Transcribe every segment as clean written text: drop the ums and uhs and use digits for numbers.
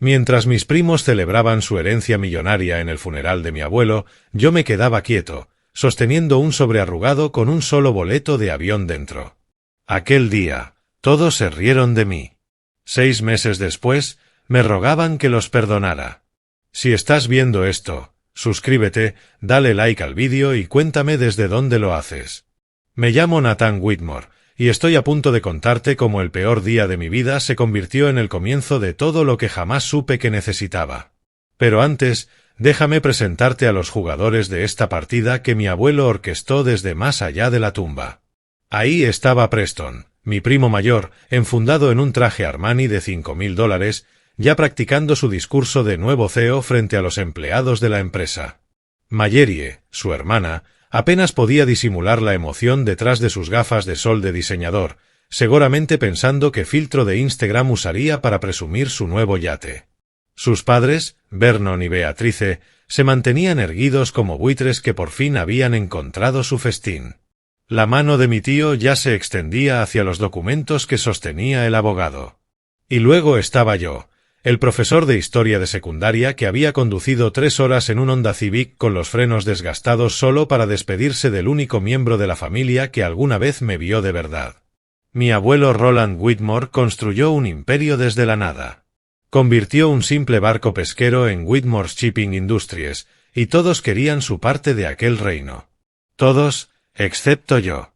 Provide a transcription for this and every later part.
Mientras mis primos celebraban su herencia millonaria en el funeral de mi abuelo, yo me quedaba quieto, sosteniendo un sobrearrugado con un solo boleto de avión dentro. Aquel día, todos se rieron de mí. 6 meses después, me rogaban que los perdonara. Si estás viendo esto, suscríbete, dale like al vídeo y cuéntame desde dónde lo haces. Me llamo Nathan Whitmore, y estoy a punto de contarte cómo el peor día de mi vida se convirtió en el comienzo de todo lo que jamás supe que necesitaba. Pero antes, déjame presentarte a los jugadores de esta partida que mi abuelo orquestó desde más allá de la tumba. Ahí estaba Preston, mi primo mayor, enfundado en un traje Armani de $5.000, ya practicando su discurso de nuevo CEO frente a los empleados de la empresa. Mayerie, su hermana, apenas podía disimular la emoción detrás de sus gafas de sol de diseñador, seguramente pensando qué filtro de Instagram usaría para presumir su nuevo yate. Sus padres, Vernon y Beatrice, se mantenían erguidos como buitres que por fin habían encontrado su festín. La mano de mi tío ya se extendía hacia los documentos que sostenía el abogado. Y luego estaba yo, el profesor de historia de secundaria que había conducido 3 horas en un Honda Civic con los frenos desgastados solo para despedirse del único miembro de la familia que alguna vez me vio de verdad. Mi abuelo Roland Whitmore construyó un imperio desde la nada. Convirtió un simple barco pesquero en Whitmore's Shipping Industries, y todos querían su parte de aquel reino. Todos, excepto yo.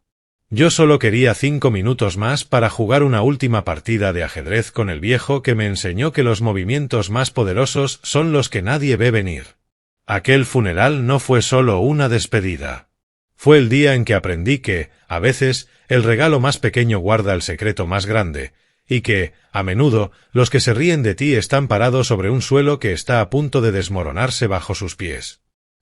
Yo solo quería 5 minutos más para jugar una última partida de ajedrez con el viejo que me enseñó que los movimientos más poderosos son los que nadie ve venir. Aquel funeral no fue solo una despedida. Fue el día en que aprendí que, a veces, el regalo más pequeño guarda el secreto más grande, y que, a menudo, los que se ríen de ti están parados sobre un suelo que está a punto de desmoronarse bajo sus pies.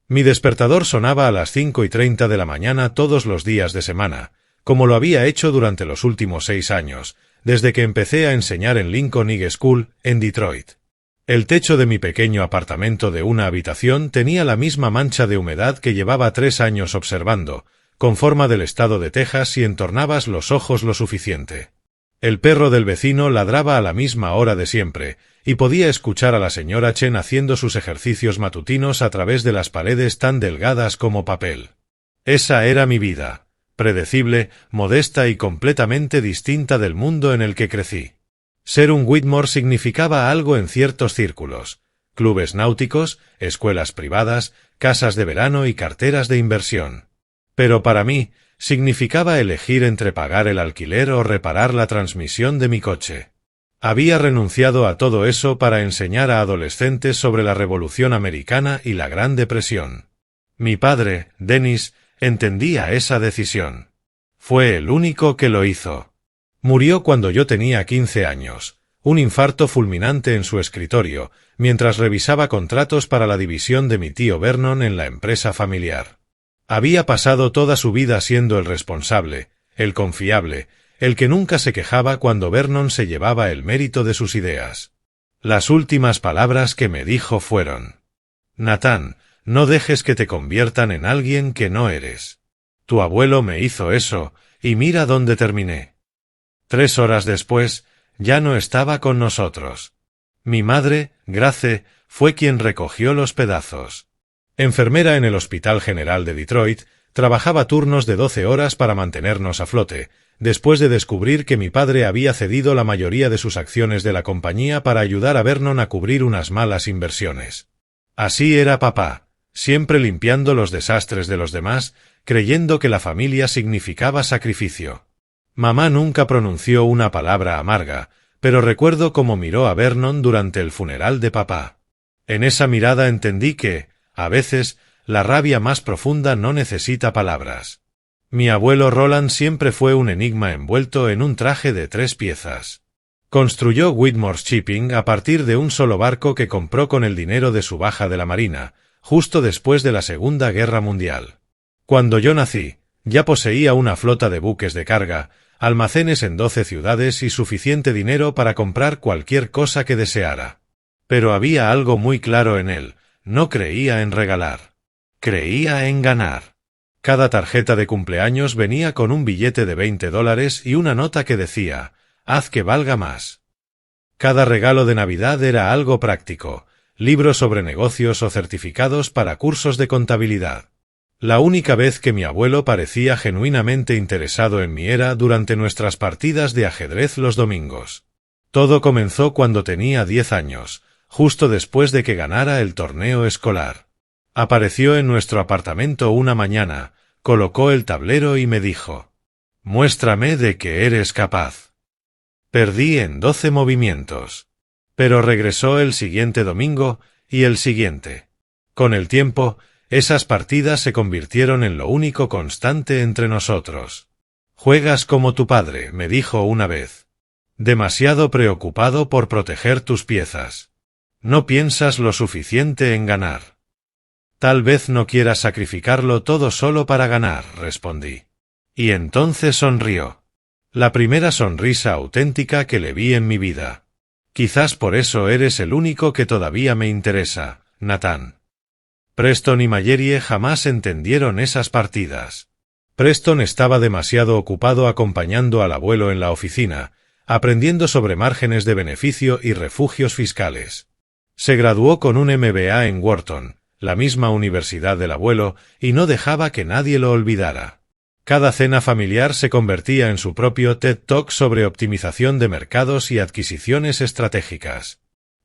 Mi despertador sonaba a las 5:30 de la mañana todos los días de semana, como lo había hecho durante los últimos 6 años, desde que empecé a enseñar en Lincoln High School, en Detroit. El techo de mi pequeño apartamento de una habitación tenía la misma mancha de humedad que llevaba 3 años observando, con forma del estado de Texas si entornabas los ojos lo suficiente. El perro del vecino ladraba a la misma hora de siempre, y podía escuchar a la señora Chen haciendo sus ejercicios matutinos a través de las paredes tan delgadas como papel. Esa era mi vida. Predecible, modesta y completamente distinta del mundo en el que crecí. Ser un Whitmore significaba algo en ciertos círculos: clubes náuticos, escuelas privadas, casas de verano y carteras de inversión. Pero para mí, significaba elegir entre pagar el alquiler o reparar la transmisión de mi coche. Había renunciado a todo eso para enseñar a adolescentes sobre la Revolución Americana y la Gran Depresión. Mi padre, Dennis, entendía esa decisión. Fue el único que lo hizo. Murió cuando yo tenía 15 años, un infarto fulminante en su escritorio, mientras revisaba contratos para la división de mi tío Vernon en la empresa familiar. Había pasado toda su vida siendo el responsable, el confiable, el que nunca se quejaba cuando Vernon se llevaba el mérito de sus ideas. Las últimas palabras que me dijo fueron: «Nathan, no dejes que te conviertan en alguien que no eres. Tu abuelo me hizo eso, y mira dónde terminé». 3 horas después, ya no estaba con nosotros. Mi madre, Grace, fue quien recogió los pedazos. Enfermera en el Hospital General de Detroit, trabajaba turnos de 12 horas para mantenernos a flote, después de descubrir que mi padre había cedido la mayoría de sus acciones de la compañía para ayudar a Vernon a cubrir unas malas inversiones. Así era papá, siempre limpiando los desastres de los demás, creyendo que la familia significaba sacrificio. Mamá nunca pronunció una palabra amarga, pero recuerdo cómo miró a Vernon durante el funeral de papá. En esa mirada entendí que, a veces, la rabia más profunda no necesita palabras. Mi abuelo Roland siempre fue un enigma envuelto en un traje de 3 piezas. Construyó Whitmore's Shipping a partir de un solo barco que compró con el dinero de su baja de la Marina, justo después de la Segunda Guerra Mundial. Cuando yo nací, ya poseía una flota de buques de carga, almacenes en 12 ciudades y suficiente dinero para comprar cualquier cosa que deseara. Pero había algo muy claro en él: no creía en regalar. Creía en ganar. Cada tarjeta de cumpleaños venía con un billete de $20 y una nota que decía: «Haz que valga más». Cada regalo de Navidad era algo práctico, libros sobre negocios o certificados para cursos de contabilidad. La única vez que mi abuelo parecía genuinamente interesado en mí era durante nuestras partidas de ajedrez los domingos. Todo comenzó cuando tenía 10 años, justo después de que ganara el torneo escolar. Apareció en nuestro apartamento una mañana, colocó el tablero y me dijo: «Muéstrame de que eres capaz». Perdí en 12 movimientos. Pero regresó el siguiente domingo y el siguiente. Con el tiempo, esas partidas se convirtieron en lo único constante entre nosotros. «Juegas como tu padre», me dijo una vez. «Demasiado preocupado por proteger tus piezas. No piensas lo suficiente en ganar». «Tal vez no quieras sacrificarlo todo solo para ganar», respondí. Y entonces sonrió. La primera sonrisa auténtica que le vi en mi vida. «Quizás por eso eres el único que todavía me interesa, Nathan». Preston y Mallory jamás entendieron esas partidas. Preston estaba demasiado ocupado acompañando al abuelo en la oficina, aprendiendo sobre márgenes de beneficio y refugios fiscales. Se graduó con un MBA en Wharton, la misma universidad del abuelo, y no dejaba que nadie lo olvidara. Cada cena familiar se convertía en su propio TED Talk sobre optimización de mercados y adquisiciones estratégicas.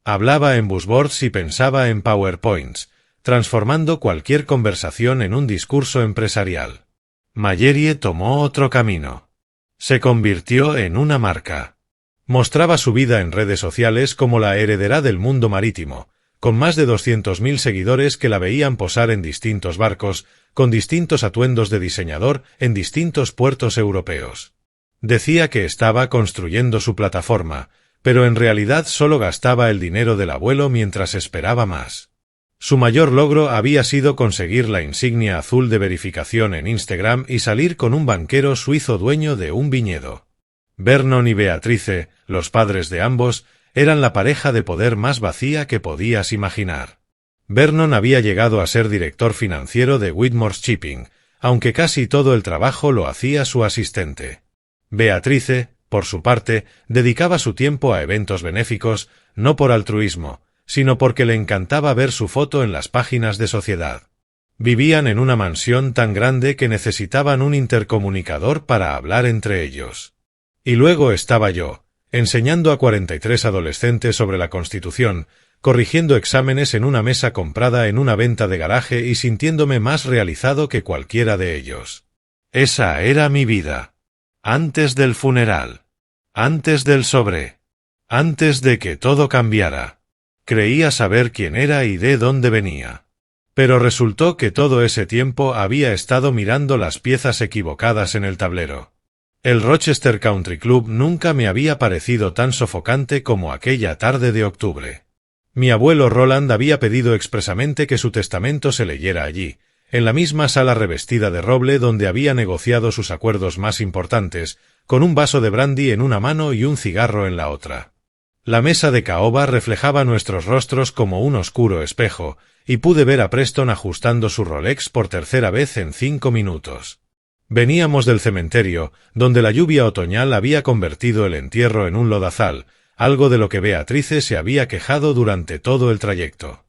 Hablaba en buzzwords y pensaba en PowerPoints, transformando cualquier conversación en un discurso empresarial. Mallory tomó otro camino. Se convirtió en una marca. Mostraba su vida en redes sociales como la heredera del mundo marítimo, con más de 200.000 seguidores que la veían posar en distintos barcos, con distintos atuendos de diseñador en distintos puertos europeos. Decía que estaba construyendo su plataforma, pero en realidad solo gastaba el dinero del abuelo mientras esperaba más. Su mayor logro había sido conseguir la insignia azul de verificación en Instagram y salir con un banquero suizo dueño de un viñedo. Vernon y Beatrice, los padres de ambos, eran la pareja de poder más vacía que podías imaginar. Vernon había llegado a ser director financiero de Whitmore's Shipping, aunque casi todo el trabajo lo hacía su asistente. Beatrice, por su parte, dedicaba su tiempo a eventos benéficos, no por altruismo, sino porque le encantaba ver su foto en las páginas de sociedad. Vivían en una mansión tan grande que necesitaban un intercomunicador para hablar entre ellos. Y luego estaba yo, enseñando a 43 adolescentes sobre la Constitución, corrigiendo exámenes en una mesa comprada en una venta de garaje y sintiéndome más realizado que cualquiera de ellos. Esa era mi vida. Antes del funeral. Antes del sobre. Antes de que todo cambiara. Creía saber quién era y de dónde venía. Pero resultó que todo ese tiempo había estado mirando las piezas equivocadas en el tablero. El Rochester Country Club nunca me había parecido tan sofocante como aquella tarde de octubre. Mi abuelo Roland había pedido expresamente que su testamento se leyera allí, en la misma sala revestida de roble donde había negociado sus acuerdos más importantes, con un vaso de brandy en una mano y un cigarro en la otra. La mesa de caoba reflejaba nuestros rostros como un oscuro espejo, y pude ver a Preston ajustando su Rolex por tercera vez en 5 minutos. Veníamos del cementerio, donde la lluvia otoñal había convertido el entierro en un lodazal, algo de lo que Beatrice se había quejado durante todo el trayecto.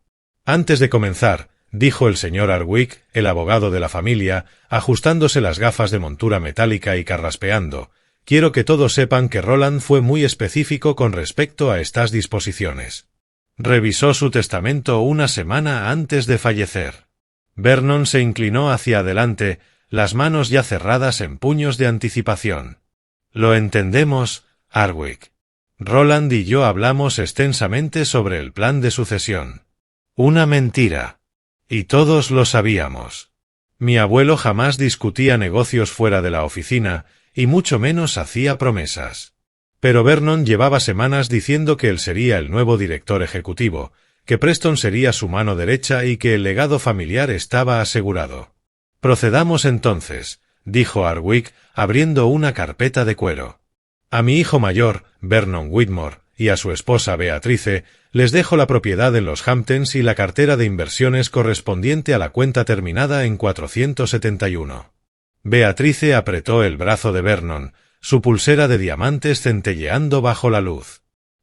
Antes de comenzar, dijo el señor Hardwick, el abogado de la familia, ajustándose las gafas de montura metálica y carraspeando, quiero que todos sepan que Roland fue muy específico con respecto a estas disposiciones. Revisó su testamento una semana antes de fallecer. Vernon se inclinó hacia adelante, las manos ya cerradas en puños de anticipación. Lo entendemos, Hardwick. Roland y yo hablamos extensamente sobre el plan de sucesión. Una mentira. Y todos lo sabíamos. Mi abuelo jamás discutía negocios fuera de la oficina, y mucho menos hacía promesas. Pero Vernon llevaba semanas diciendo que él sería el nuevo director ejecutivo, que Preston sería su mano derecha y que el legado familiar estaba asegurado. Procedamos entonces, dijo Hardwick, abriendo una carpeta de cuero. A mi hijo mayor, Vernon Whitmore, y a su esposa Beatrice, les dejo la propiedad en los Hamptons y la cartera de inversiones correspondiente a la cuenta terminada en 471. Beatrice apretó el brazo de Vernon, su pulsera de diamantes centelleando bajo la luz.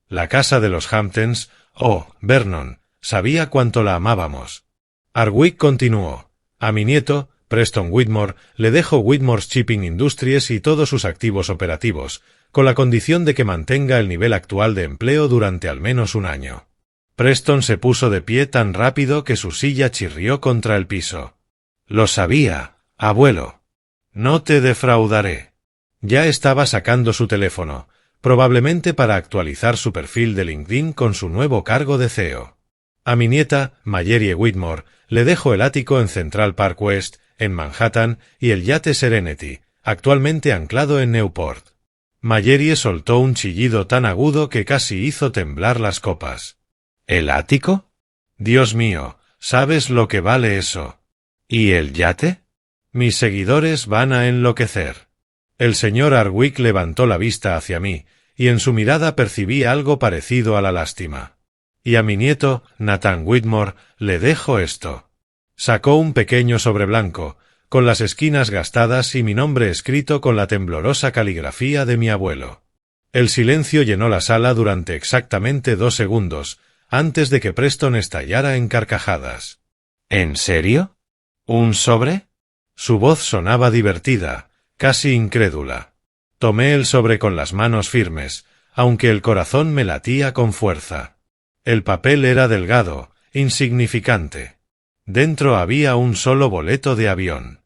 La casa de los Hamptons, oh, Vernon, sabía cuánto la amábamos. Hardwick continuó. A mi nieto, Preston Whitmore, le dejo Whitmore's Shipping Industries y todos sus activos operativos, con la condición de que mantenga el nivel actual de empleo durante al menos un año. Preston se puso de pie tan rápido que su silla chirrió contra el piso. Lo sabía, abuelo. No te defraudaré. Ya estaba sacando su teléfono, probablemente para actualizar su perfil de LinkedIn con su nuevo cargo de CEO. A mi nieta, Marjorie Whitmore, le dejo el ático en Central Park West, en Manhattan, y el yate Serenity, actualmente anclado en Newport. Marjorie soltó un chillido tan agudo que casi hizo temblar las copas. ¿El ático? Dios mío, ¿sabes lo que vale eso? ¿Y el yate? Mis seguidores van a enloquecer. El señor Hardwick levantó la vista hacia mí, y en su mirada percibí algo parecido a la lástima. Y a mi nieto, Nathan Whitmore, le dejo esto. Sacó un pequeño sobre blanco, con las esquinas gastadas y mi nombre escrito con la temblorosa caligrafía de mi abuelo. El silencio llenó la sala durante exactamente 2 segundos, antes de que Preston estallara en carcajadas. ¿En serio? ¿Un sobre? Su voz sonaba divertida, casi incrédula. Tomé el sobre con las manos firmes, aunque el corazón me latía con fuerza. El papel era delgado, insignificante. Dentro había un solo boleto de avión.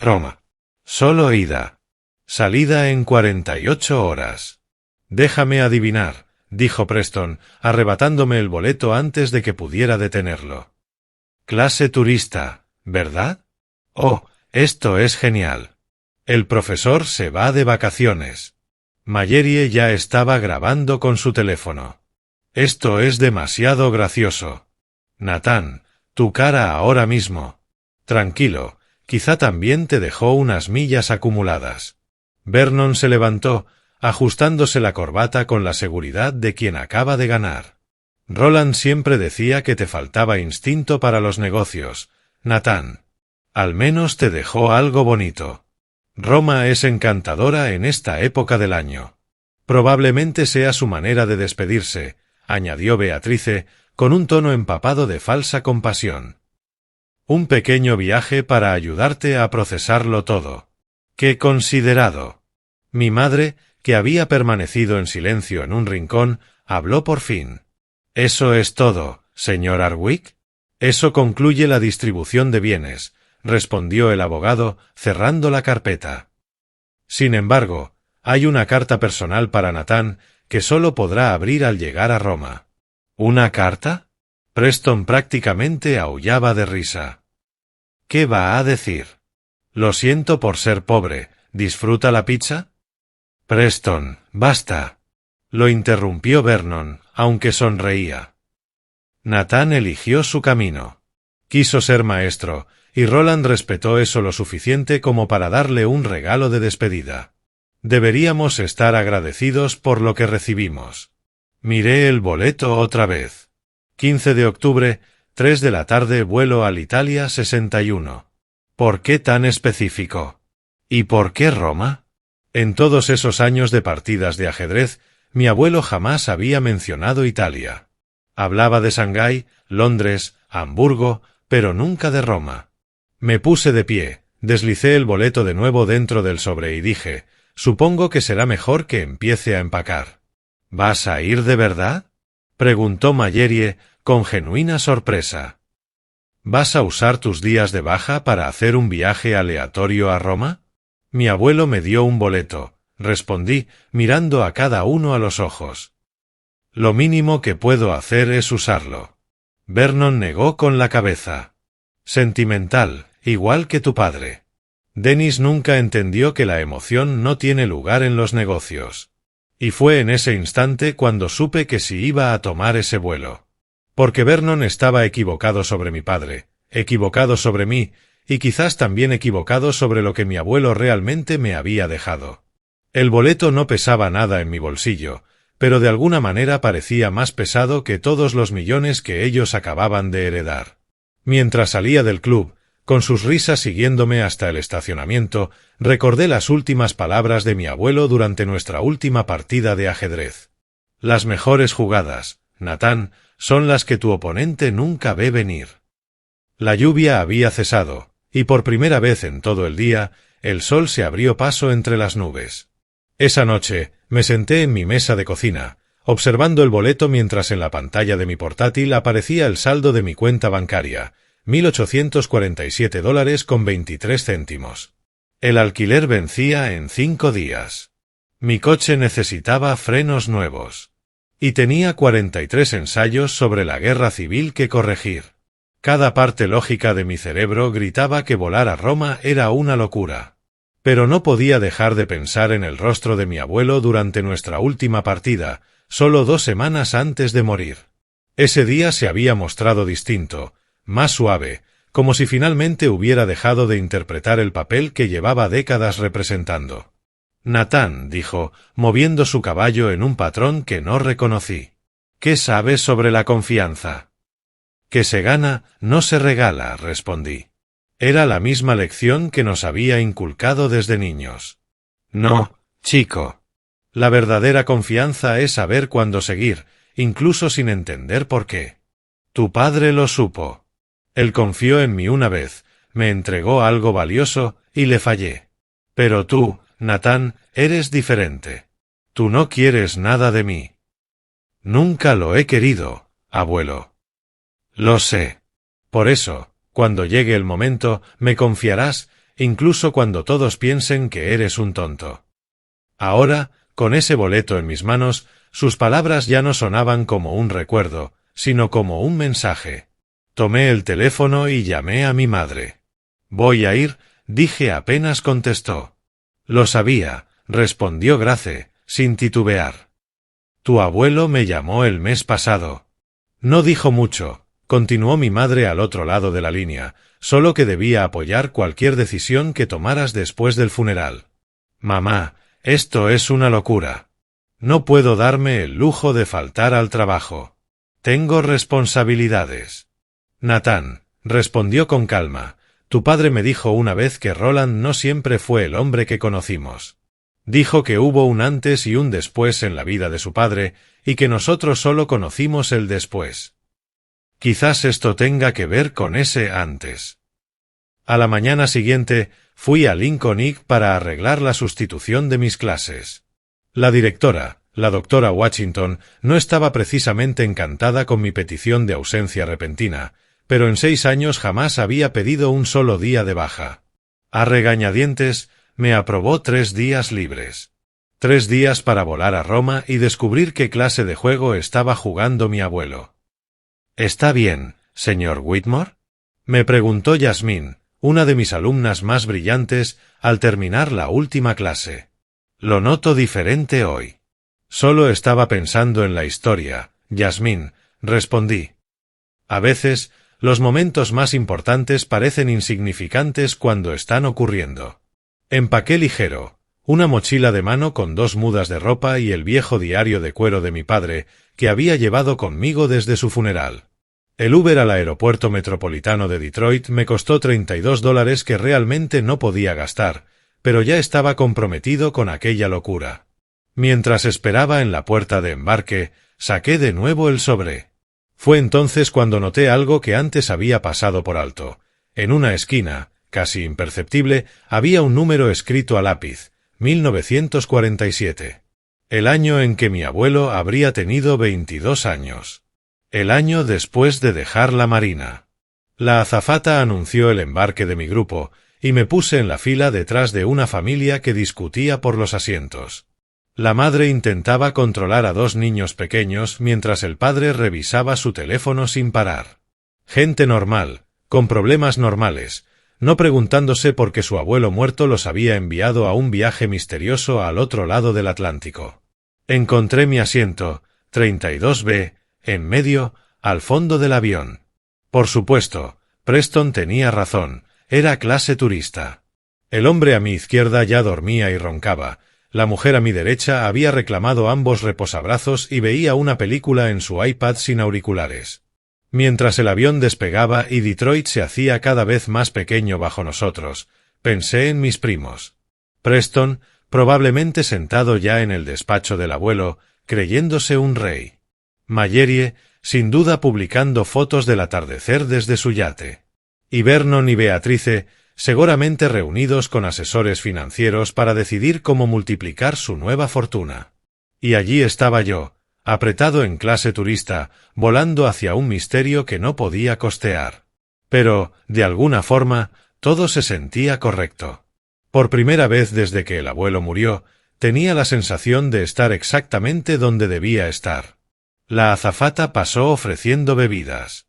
Roma. Solo ida. Salida en 48 horas. Déjame adivinar, dijo Preston, arrebatándome el boleto antes de que pudiera detenerlo. Clase turista, ¿verdad? Oh, esto es genial. El profesor se va de vacaciones. Marjorie ya estaba grabando con su teléfono. Esto es demasiado gracioso. Nathan, tu cara ahora mismo. Tranquilo, quizá también te dejó unas millas acumuladas. Vernon se levantó, ajustándose la corbata con la seguridad de quien acaba de ganar. Roland siempre decía que te faltaba instinto para los negocios, Nathan. Al menos te dejó algo bonito. Roma es encantadora en esta época del año. Probablemente sea su manera de despedirse, añadió Beatrice, con un tono empapado de falsa compasión. Un pequeño viaje para ayudarte a procesarlo todo. ¡Qué considerado! Mi madre, que había permanecido en silencio en un rincón, habló por fin. ¿Eso es todo, señor Hardwick? Eso concluye la distribución de bienes, respondió el abogado, cerrando la carpeta. Sin embargo, hay una carta personal para Nathan que solo podrá abrir al llegar a Roma. ¿Una carta? Preston prácticamente aullaba de risa. ¿Qué va a decir? Lo siento por ser pobre, ¿disfruta la pizza? Preston, basta. Lo interrumpió Vernon, aunque sonreía. Nathan eligió su camino. Quiso ser maestro, y Roland respetó eso lo suficiente como para darle un regalo de despedida. Deberíamos estar agradecidos por lo que recibimos. Miré el boleto otra vez. 15 de octubre, 3 de la tarde, vuelo al Italia 61. ¿Por qué tan específico? ¿Y por qué Roma? En todos esos años de partidas de ajedrez, mi abuelo jamás había mencionado Italia. Hablaba de Shanghái, Londres, Hamburgo, pero nunca de Roma. Me puse de pie, deslicé el boleto de nuevo dentro del sobre y dije, supongo que será mejor que empiece a empacar. ¿Vas a ir de verdad? Preguntó Marjorie con genuina sorpresa. ¿Vas a usar tus días de baja para hacer un viaje aleatorio a Roma? Mi abuelo me dio un boleto, respondí, mirando a cada uno a los ojos. Lo mínimo que puedo hacer es usarlo. Vernon negó con la cabeza. Sentimental, igual que tu padre. Dennis nunca entendió que la emoción no tiene lugar en los negocios. Y fue en ese instante cuando supe que si iba a tomar ese vuelo. Porque Vernon estaba equivocado sobre mi padre, equivocado sobre mí, y quizás también equivocado sobre lo que mi abuelo realmente me había dejado. El boleto no pesaba nada en mi bolsillo, pero de alguna manera parecía más pesado que todos los millones que ellos acababan de heredar. Mientras salía del club, con sus risas siguiéndome hasta el estacionamiento, recordé las últimas palabras de mi abuelo durante nuestra última partida de ajedrez. Las mejores jugadas, Nathan, son las que tu oponente nunca ve venir. La lluvia había cesado, y por primera vez en todo el día, el sol se abrió paso entre las nubes. Esa noche, me senté en mi mesa de cocina, observando el boleto mientras en la pantalla de mi portátil aparecía el saldo de mi cuenta bancaria, $1.847,23. El alquiler vencía en 5 días. Mi coche necesitaba frenos nuevos. Y tenía 43 ensayos sobre la guerra civil que corregir. Cada parte lógica de mi cerebro gritaba que volar a Roma era una locura. Pero no podía dejar de pensar en el rostro de mi abuelo durante nuestra última partida, solo 2 semanas antes de morir. Ese día se había mostrado distinto, más suave, como si finalmente hubiera dejado de interpretar el papel que llevaba décadas representando. Nathan, dijo, moviendo su caballo en un patrón que no reconocí. ¿Qué sabes sobre la confianza? Que se gana, no se regala, respondí. Era la misma lección que nos había inculcado desde niños. No, chico. La verdadera confianza es saber cuándo seguir, incluso sin entender por qué. Tu padre lo supo. Él confió en mí una vez, me entregó algo valioso y le fallé. Pero tú, Nathan, eres diferente. Tú no quieres nada de mí. Nunca lo he querido, abuelo. Lo sé. Por eso, cuando llegue el momento, me confiarás, incluso cuando todos piensen que eres un tonto. Ahora, con ese boleto en mis manos, sus palabras ya no sonaban como un recuerdo, sino como un mensaje. Tomé el teléfono y llamé a mi madre. Voy a ir, dije apenas contestó. Lo sabía, respondió Grace, sin titubear. Tu abuelo me llamó el mes pasado. No dijo mucho, continuó mi madre al otro lado de la línea, solo que debía apoyar cualquier decisión que tomaras después del funeral. Mamá, esto es una locura. No puedo darme el lujo de faltar al trabajo. Tengo responsabilidades. Nathan, respondió con calma. Tu padre me dijo una vez que Roland no siempre fue el hombre que conocimos. Dijo que hubo un antes y un después en la vida de su padre, y que nosotros solo conocimos el después. Quizás esto tenga que ver con ese antes. A la mañana siguiente, fui a Lincoln Inn para arreglar la sustitución de mis clases. La directora, la doctora Washington, no estaba precisamente encantada con mi petición de ausencia repentina, pero en 6 años jamás había pedido un solo día de baja. A regañadientes, me aprobó 3 días libres. 3 días para volar a Roma y descubrir qué clase de juego estaba jugando mi abuelo. ¿Está bien, señor Whitmore? Me preguntó Yasmín, una de mis alumnas más brillantes, al terminar la última clase. Lo noto diferente hoy. Solo estaba pensando en la historia, Yasmín, respondí. A veces, los momentos más importantes parecen insignificantes cuando están ocurriendo. Empaqué ligero, una mochila de mano con 2 mudas de ropa y el viejo diario de cuero de mi padre, que había llevado conmigo desde su funeral. El Uber al aeropuerto metropolitano de Detroit me costó $32 que realmente no podía gastar, pero ya estaba comprometido con aquella locura. Mientras esperaba en la puerta de embarque, saqué de nuevo el sobre. Fue entonces cuando noté algo que antes había pasado por alto. En una esquina, casi imperceptible, había un número escrito a lápiz, 1947. El año en que mi abuelo habría tenido 22 años. El año después de dejar la marina. La azafata anunció el embarque de mi grupo, y me puse en la fila detrás de una familia que discutía por los asientos. La madre intentaba controlar a 2 niños pequeños mientras el padre revisaba su teléfono sin parar. Gente normal, con problemas normales, no preguntándose por qué su abuelo muerto los había enviado a un viaje misterioso al otro lado del Atlántico. Encontré mi asiento, 32B, en medio, al fondo del avión. Por supuesto, Preston tenía razón, era clase turista. El hombre a mi izquierda ya dormía y roncaba. La mujer a mi derecha había reclamado ambos reposabrazos y veía una película en su iPad sin auriculares. Mientras el avión despegaba y Detroit se hacía cada vez más pequeño bajo nosotros, pensé en mis primos. Preston, probablemente sentado ya en el despacho del abuelo, creyéndose un rey. Mallerie, sin duda publicando fotos del atardecer desde su yate. Y Vernon y Beatrice, seguramente reunidos con asesores financieros para decidir cómo multiplicar su nueva fortuna. Y allí estaba yo, apretado en clase turista, volando hacia un misterio que no podía costear. Pero, de alguna forma, todo se sentía correcto. Por primera vez desde que el abuelo murió, tenía la sensación de estar exactamente donde debía estar. La azafata pasó ofreciendo bebidas.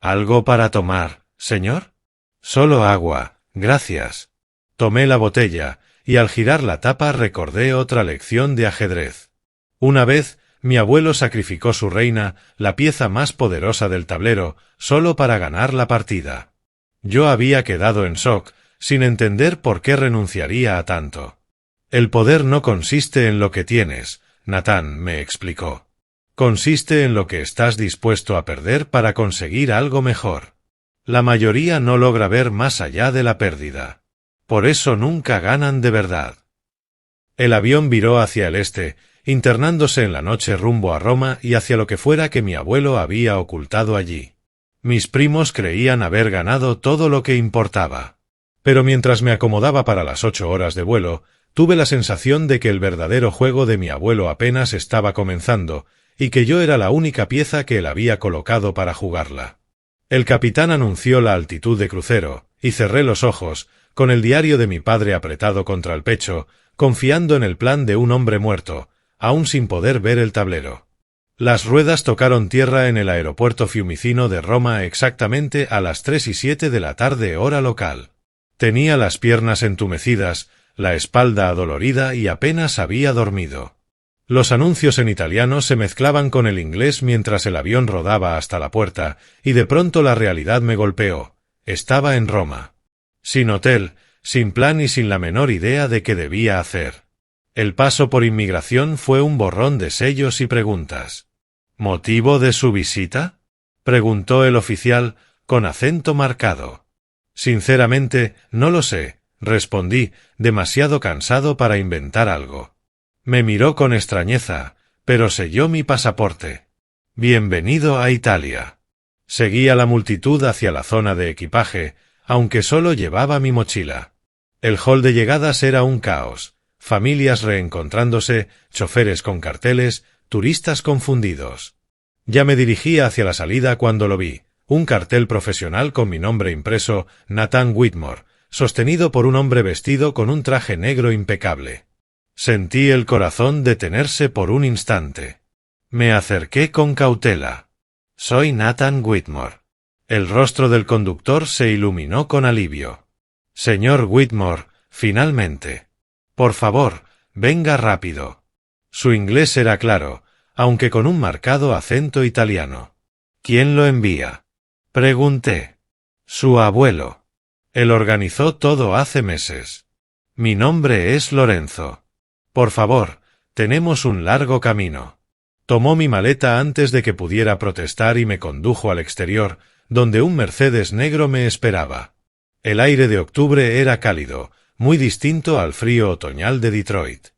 ¿Algo para tomar, señor? Solo agua, gracias. Tomé la botella, y al girar la tapa recordé otra lección de ajedrez. Una vez, mi abuelo sacrificó su reina, la pieza más poderosa del tablero, solo para ganar la partida. Yo había quedado en shock, sin entender por qué renunciaría a tanto. El poder no consiste en lo que tienes, Nathan me explicó. Consiste en lo que estás dispuesto a perder para conseguir algo mejor. La mayoría no logra ver más allá de la pérdida. Por eso nunca ganan de verdad. El avión viró hacia el este, internándose en la noche rumbo a Roma y hacia lo que fuera que mi abuelo había ocultado allí. Mis primos creían haber ganado todo lo que importaba. Pero mientras me acomodaba para las 8 horas de vuelo, tuve la sensación de que el verdadero juego de mi abuelo apenas estaba comenzando, y que yo era la única pieza que él había colocado para jugarla. El capitán anunció la altitud de crucero, y cerré los ojos, con el diario de mi padre apretado contra el pecho, confiando en el plan de un hombre muerto, aún sin poder ver el tablero. Las ruedas tocaron tierra en el aeropuerto fiumicino de Roma exactamente a las 3:07 de la tarde hora local. Tenía las piernas entumecidas, la espalda adolorida y apenas había dormido. Los anuncios en italiano se mezclaban con el inglés mientras el avión rodaba hasta la puerta, y de pronto la realidad me golpeó. Estaba en Roma. Sin hotel, sin plan y sin la menor idea de qué debía hacer. El paso por inmigración fue un borrón de sellos y preguntas. ¿Motivo de su visita?, preguntó el oficial, con acento marcado. Sinceramente, no lo sé, respondí, demasiado cansado para inventar algo. Me miró con extrañeza, pero selló mi pasaporte. Bienvenido a Italia. Seguí a la multitud hacia la zona de equipaje, aunque solo llevaba mi mochila. El hall de llegadas era un caos. Familias reencontrándose, choferes con carteles, turistas confundidos. Ya me dirigía hacia la salida cuando lo vi, un cartel profesional con mi nombre impreso, Nathan Whitmore, sostenido por un hombre vestido con un traje negro impecable. Sentí el corazón detenerse por un instante. Me acerqué con cautela. Soy Nathan Whitmore. El rostro del conductor se iluminó con alivio. Señor Whitmore, finalmente. Por favor, venga rápido. Su inglés era claro, aunque con un marcado acento italiano. ¿Quién lo envía?, pregunté. Su abuelo. Él organizó todo hace meses. Mi nombre es Lorenzo. Por favor, tenemos un largo camino. Tomó mi maleta antes de que pudiera protestar y me condujo al exterior, donde un Mercedes negro me esperaba. El aire de octubre era cálido, muy distinto al frío otoñal de Detroit.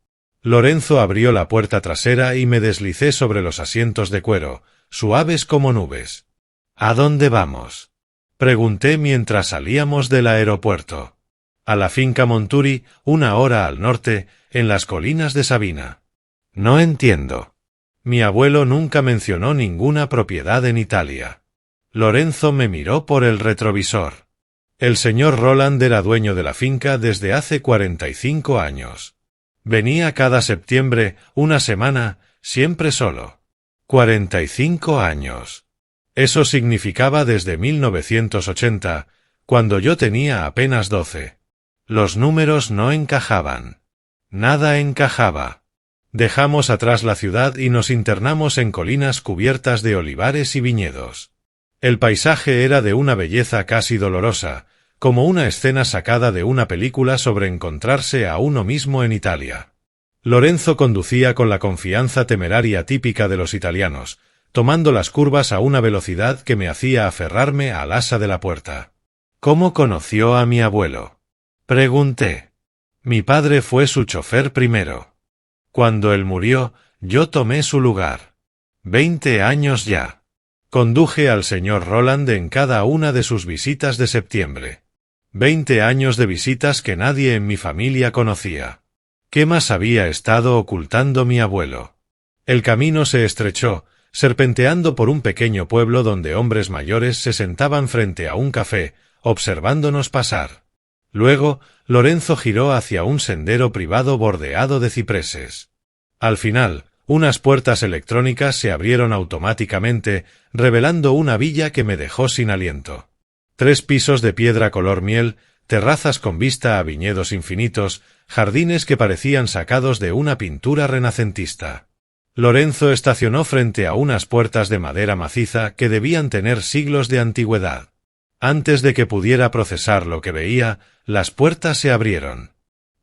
Lorenzo abrió la puerta trasera y me deslicé sobre los asientos de cuero, suaves como nubes. ¿A dónde vamos?, pregunté mientras salíamos del aeropuerto. A la finca Monturi, 1 hora al norte, en las colinas de Sabina. No entiendo. Mi abuelo nunca mencionó ninguna propiedad en Italia. Lorenzo me miró por el retrovisor. El señor Roland era dueño de la finca desde hace 45 años. Venía cada septiembre, una semana, siempre solo. 45 años. Eso significaba desde 1980, cuando yo tenía apenas 12. Los números no encajaban. Nada encajaba. Dejamos atrás la ciudad y nos internamos en colinas cubiertas de olivares y viñedos. El paisaje era de una belleza casi dolorosa, como una escena sacada de una película sobre encontrarse a uno mismo en Italia. Lorenzo conducía con la confianza temeraria típica de los italianos, tomando las curvas a una velocidad que me hacía aferrarme al asa de la puerta. ¿Cómo conoció a mi abuelo?, pregunté. Mi padre fue su chofer primero. Cuando él murió, Yo tomé su lugar. 20 años ya. Conduje al señor Roland en cada una de sus visitas de septiembre. 20 años de visitas que nadie en mi familia conocía. ¿Qué más había estado ocultando mi abuelo? El camino se estrechó, serpenteando por un pequeño pueblo donde hombres mayores se sentaban frente a un café, observándonos pasar. Luego, Lorenzo giró hacia un sendero privado bordeado de cipreses. Al final, unas puertas electrónicas se abrieron automáticamente, revelando una villa que me dejó sin aliento. 3 pisos de piedra color miel, terrazas con vista a viñedos infinitos, jardines que parecían sacados de una pintura renacentista. Lorenzo estacionó frente a unas puertas de madera maciza que debían tener siglos de antigüedad. Antes de que pudiera procesar lo que veía, las puertas se abrieron.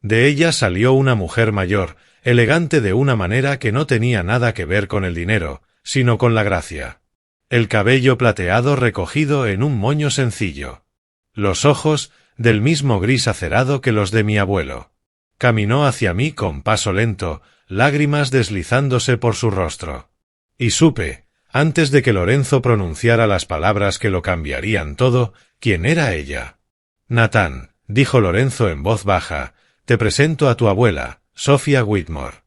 De ellas salió una mujer mayor, elegante de una manera que no tenía nada que ver con el dinero, sino con la gracia. El cabello plateado recogido en un moño sencillo. Los ojos, del mismo gris acerado que los de mi abuelo. Caminó hacia mí con paso lento, lágrimas deslizándose por su rostro. Y supe, antes de que Lorenzo pronunciara las palabras que lo cambiarían todo, quién era ella. Nathan, dijo Lorenzo en voz baja, te presento a tu abuela, Sophia Whitmore.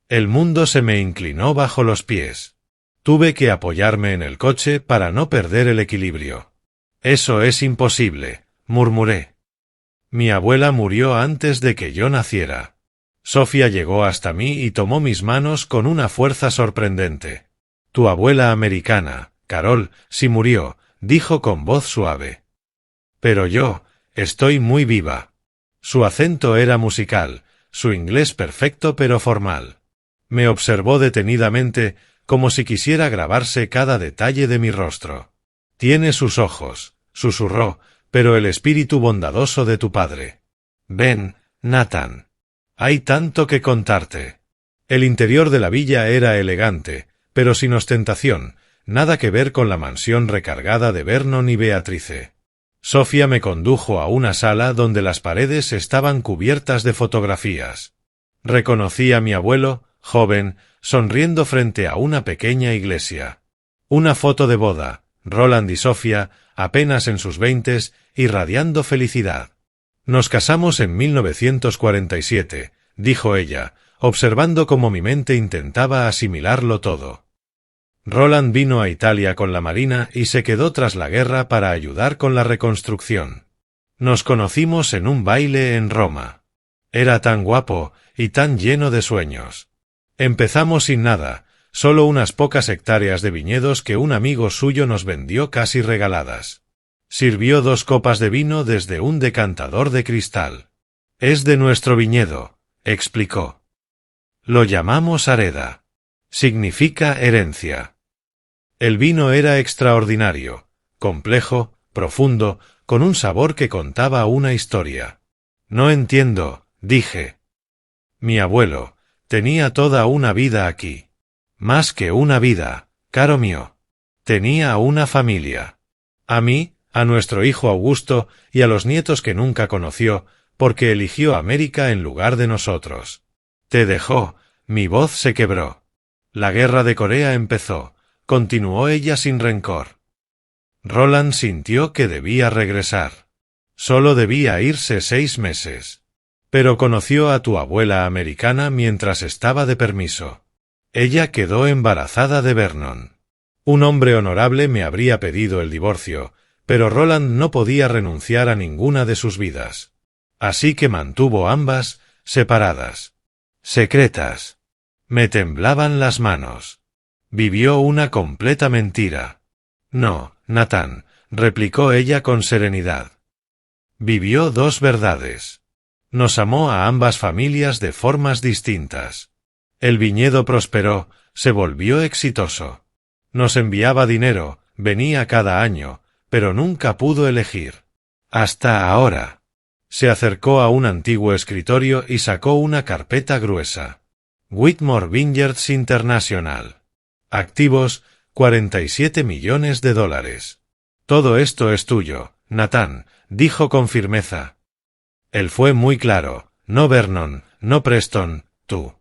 El mundo se me inclinó bajo los pies. Tuve que apoyarme en el coche para no perder el equilibrio. Eso es imposible, murmuré. Mi abuela murió antes de que yo naciera. Sophia llegó hasta mí y tomó mis manos con una fuerza sorprendente. Tu abuela americana, Carol, sí murió, dijo con voz suave. Pero yo, estoy muy viva. Su acento era musical, su inglés perfecto pero formal. Me observó detenidamente, como si quisiera grabarse cada detalle de mi rostro. Tiene sus ojos, susurró, pero el espíritu bondadoso de tu padre. Ven, Nathan. Hay tanto que contarte. El interior de la villa era elegante, pero sin ostentación, nada que ver con la mansión recargada de Vernon y Beatrice. Sophia me condujo a una sala donde las paredes estaban cubiertas de fotografías. Reconocí a mi abuelo, joven, sonriendo frente a una pequeña iglesia. Una foto de boda, Roland y Sophia, apenas en sus 20s, irradiando felicidad. Nos casamos en 1947, dijo ella, observando cómo mi mente intentaba asimilarlo todo. Roland vino a Italia con la Marina y se quedó tras la guerra para ayudar con la reconstrucción. Nos conocimos en un baile en Roma. Era tan guapo y tan lleno de sueños. Empezamos sin nada, solo unas pocas hectáreas de viñedos que un amigo suyo nos vendió casi regaladas. Sirvió 2 copas de vino desde un decantador de cristal. Es de nuestro viñedo, explicó. Lo llamamos Areda. Significa herencia. El vino era extraordinario, complejo, profundo, con un sabor que contaba una historia. No entiendo, dije. Mi abuelo tenía toda una vida aquí. Más que una vida, caro mío. Tenía una familia. A mí, a nuestro hijo Augusto y a los nietos que nunca conoció, porque eligió América en lugar de nosotros. Te dejó, mi voz se quebró. La guerra de Corea empezó, continuó ella sin rencor. Roland sintió que debía regresar. Solo debía irse 6 meses. Pero conoció a tu abuela americana mientras estaba de permiso. Ella quedó embarazada de Vernon. Un hombre honorable me habría pedido el divorcio, pero Roland no podía renunciar a ninguna de sus vidas. Así que mantuvo ambas, separadas. Secretas. Me temblaban las manos. Vivió una completa mentira. No, Nathan, replicó ella con serenidad. Vivió 2 verdades. Nos amó a ambas familias de formas distintas. El viñedo prosperó, se volvió exitoso. Nos enviaba dinero, venía cada año, pero nunca pudo elegir. Hasta ahora. Se acercó a un antiguo escritorio y sacó una carpeta gruesa. Whitmore Vineyards International. Activos, $47 millones. Todo esto es tuyo, Nathan, dijo con firmeza. Él fue muy claro, no Vernon, no Preston, tú.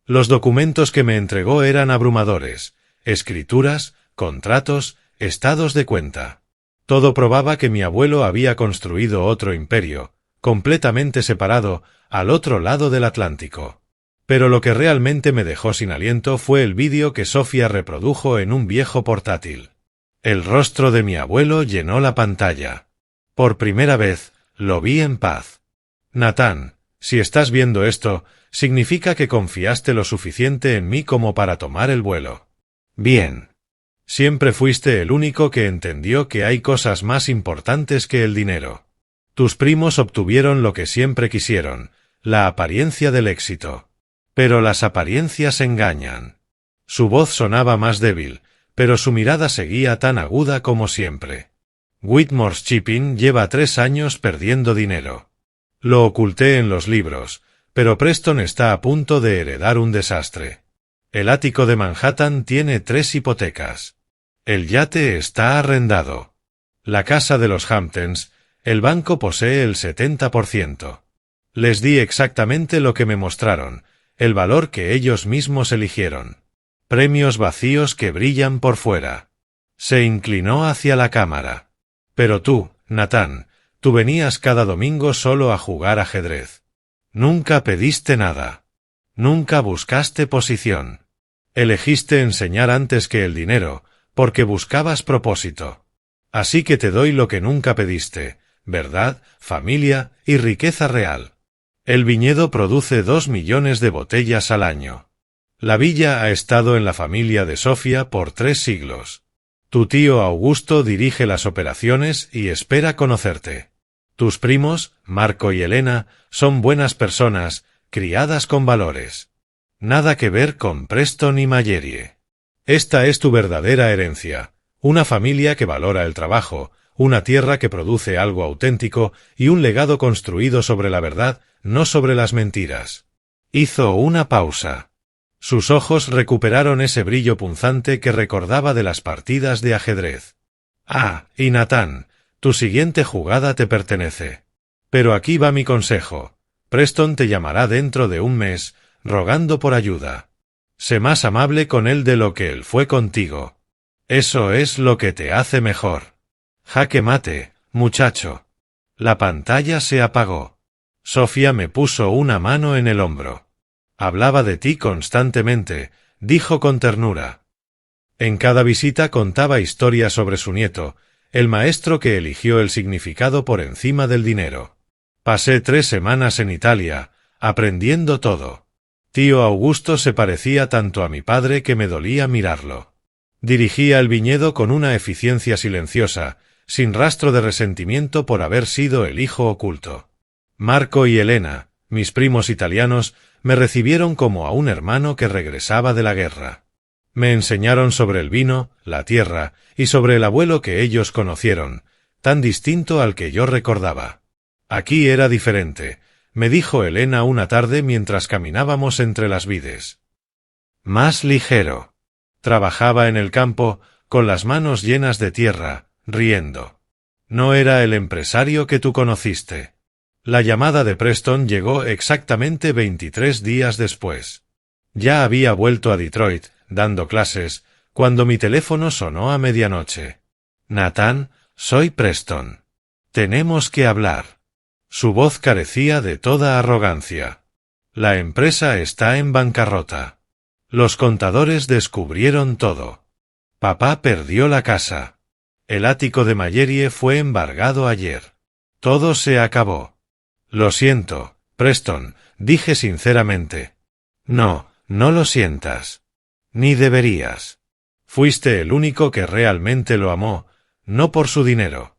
Los documentos que me entregó eran abrumadores: escrituras, contratos, estados de cuenta. Todo probaba que mi abuelo había construido otro imperio, completamente separado, al otro lado del Atlántico. Pero lo que realmente me dejó sin aliento fue el vídeo que Sofía reprodujo en un viejo portátil. El rostro de mi abuelo llenó la pantalla. Por primera vez, lo vi en paz. Nathan, si estás viendo esto, significa que confiaste lo suficiente en mí como para tomar el vuelo. Bien. Siempre fuiste el único que entendió que hay cosas más importantes que el dinero. Tus primos obtuvieron lo que siempre quisieron, la apariencia del éxito. Pero las apariencias engañan. Su voz sonaba más débil, pero su mirada seguía tan aguda como siempre. Whitmore's Shipping lleva 3 años perdiendo dinero. Lo oculté en los libros, pero Preston está a punto de heredar un desastre. El ático de Manhattan tiene 3 hipotecas. El yate está arrendado. La casa de los Hamptons, el banco posee el 70%. Les di exactamente lo que me mostraron, el valor que ellos mismos eligieron. Premios vacíos que brillan por fuera. Se inclinó hacia la cámara. Pero tú, Nathan, tú venías cada domingo solo a jugar ajedrez. Nunca pediste nada. Nunca buscaste posición. Elegiste enseñar antes que el dinero, porque buscabas propósito. Así que te doy lo que nunca pediste: verdad, familia y riqueza real. El viñedo produce 2 millones de botellas al año. La villa ha estado en la familia de Sofía por 3 siglos. Tu tío Augusto dirige las operaciones y espera conocerte. Tus primos, Marco y Elena, son buenas personas, criadas con valores. Nada que ver con Preston y Mallory. Esta es tu verdadera herencia: una familia que valora el trabajo, una tierra que produce algo auténtico y un legado construido sobre la verdad, no sobre las mentiras. Hizo una pausa. Sus ojos recuperaron ese brillo punzante que recordaba de las partidas de ajedrez. Ah, y Nathan, tu siguiente jugada te pertenece. Pero aquí va mi consejo. Preston te llamará dentro de un mes, rogando por ayuda. Sé más amable con él de lo que él fue contigo. Eso es lo que te hace mejor. Jaque mate, muchacho. La pantalla se apagó. Sofía me puso una mano en el hombro. Hablaba de ti constantemente, dijo con ternura. En cada visita contaba historias sobre su nieto, el maestro que eligió el significado por encima del dinero. Pasé 3 semanas en Italia, aprendiendo todo. Tío Augusto se parecía tanto a mi padre que me dolía mirarlo. Dirigía el viñedo con una eficiencia silenciosa, sin rastro de resentimiento por haber sido el hijo oculto. Marco y Elena, mis primos italianos, me recibieron como a un hermano que regresaba de la guerra. Me enseñaron sobre el vino, la tierra, y sobre el abuelo que ellos conocieron, tan distinto al que yo recordaba. Aquí era diferente, me dijo Elena una tarde mientras caminábamos entre las vides. Más ligero. Trabajaba en el campo, con las manos llenas de tierra, riendo. No era el empresario que tú conociste. La llamada de Preston llegó exactamente 23 días después. Ya había vuelto a Detroit, dando clases, cuando mi teléfono sonó a medianoche. Nathan, soy Preston. Tenemos que hablar. Su voz carecía de toda arrogancia. La empresa está en bancarrota. Los contadores descubrieron todo. Papá perdió la casa. El ático de Mallory fue embargado ayer. Todo se acabó. Lo siento, Preston, dije sinceramente. No, no lo sientas. Ni deberías. Fuiste el único que realmente lo amó, no por su dinero.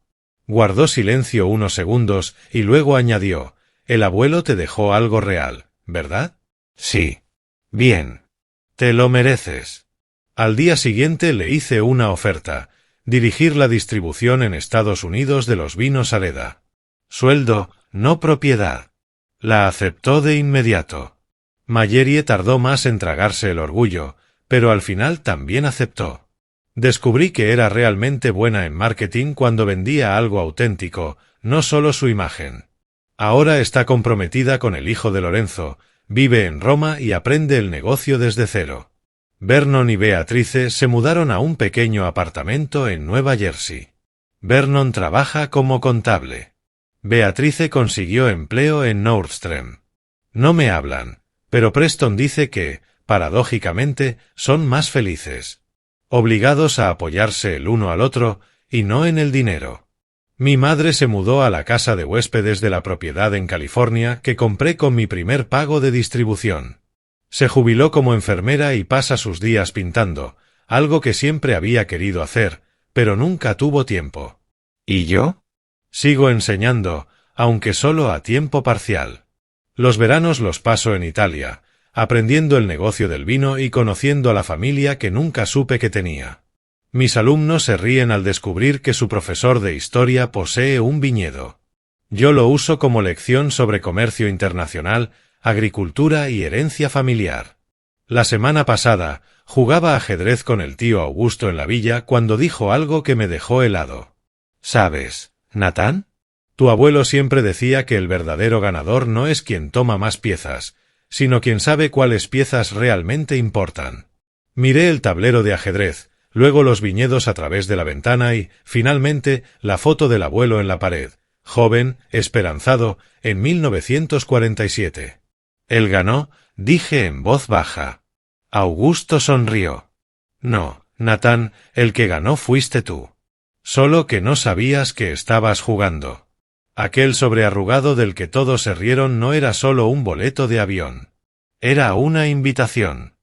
Guardó silencio unos segundos y luego añadió: el abuelo te dejó algo real, ¿verdad? Sí. Bien. Te lo mereces. Al día siguiente le hice una oferta: dirigir la distribución en Estados Unidos de los vinos Areda. Sueldo, no propiedad. La aceptó de inmediato. Mallory tardó más en tragarse el orgullo, pero al final también aceptó. Descubrí que era realmente buena en marketing cuando vendía algo auténtico, no solo su imagen. Ahora está comprometida con el hijo de Lorenzo, vive en Roma y aprende el negocio desde cero. Vernon y Beatrice se mudaron a un pequeño apartamento en Nueva Jersey. Vernon trabaja como contable. Beatrice consiguió empleo en Nordstrom. No me hablan, pero Preston dice que, paradójicamente, son más felices. Obligados a apoyarse el uno al otro, y no en el dinero. Mi madre se mudó a la casa de huéspedes de la propiedad en California que compré con mi primer pago de distribución. Se jubiló como enfermera y pasa sus días pintando, algo que siempre había querido hacer, pero nunca tuvo tiempo. ¿Y yo? Sigo enseñando, aunque solo a tiempo parcial. Los veranos los paso en Italia, aprendiendo el negocio del vino y conociendo a la familia que nunca supe que tenía. Mis alumnos se ríen al descubrir que su profesor de historia posee un viñedo. Yo lo uso como lección sobre comercio internacional, agricultura y herencia familiar. La semana pasada, jugaba ajedrez con el tío Augusto en la villa cuando dijo algo que me dejó helado. ¿Sabes, Nathan? Tu abuelo siempre decía que el verdadero ganador no es quien toma más piezas, sino quien sabe cuáles piezas realmente importan. Miré el tablero de ajedrez, luego los viñedos a través de la ventana y, finalmente, la foto del abuelo en la pared, joven, esperanzado, en 1947. Él ganó, dije en voz baja. Augusto sonrió. No, Nathan, el que ganó fuiste tú. Solo que no sabías que estabas jugando. Aquel sobrearrugado del que todos se rieron no era solo un boleto de avión. Era una invitación.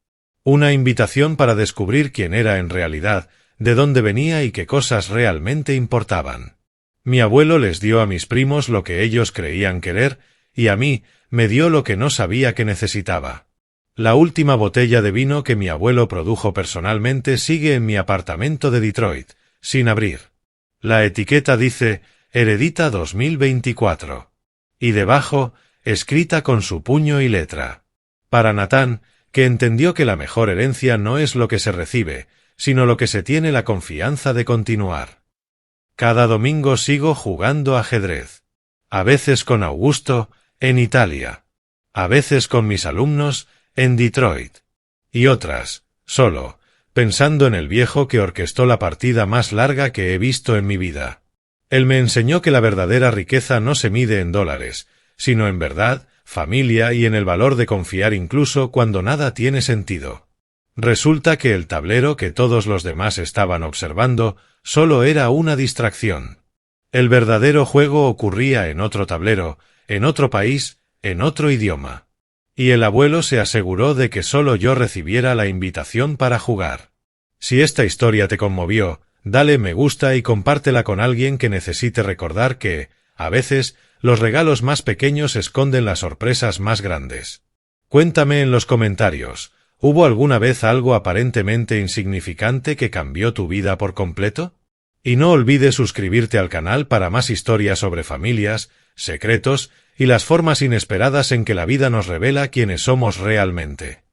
Una invitación para descubrir quién era en realidad, de dónde venía y qué cosas realmente importaban. Mi abuelo les dio a mis primos lo que ellos creían querer, y a mí me dio lo que no sabía que necesitaba. La última botella de vino que mi abuelo produjo personalmente sigue en mi apartamento de Detroit, sin abrir. La etiqueta dice Heredita 2024. Y debajo, escrita con su puño y letra. Para Nathan, que entendió que la mejor herencia no es lo que se recibe, sino lo que se tiene la confianza de continuar. Cada domingo sigo jugando ajedrez. A veces con Augusto, en Italia. A veces con mis alumnos, en Detroit. Y otras, solo, pensando en el viejo que orquestó la partida más larga que he visto en mi vida. Él me enseñó que la verdadera riqueza no se mide en dólares, sino en verdad, familia y en el valor de confiar incluso cuando nada tiene sentido. Resulta que el tablero que todos los demás estaban observando solo era una distracción. El verdadero juego ocurría en otro tablero, en otro país, en otro idioma. Y el abuelo se aseguró de que solo yo recibiera la invitación para jugar. Si esta historia te conmovió, dale me gusta y compártela con alguien que necesite recordar que, a veces, los regalos más pequeños esconden las sorpresas más grandes. Cuéntame en los comentarios, ¿hubo alguna vez algo aparentemente insignificante que cambió tu vida por completo? Y no olvides suscribirte al canal para más historias sobre familias, secretos y las formas inesperadas en que la vida nos revela quiénes somos realmente.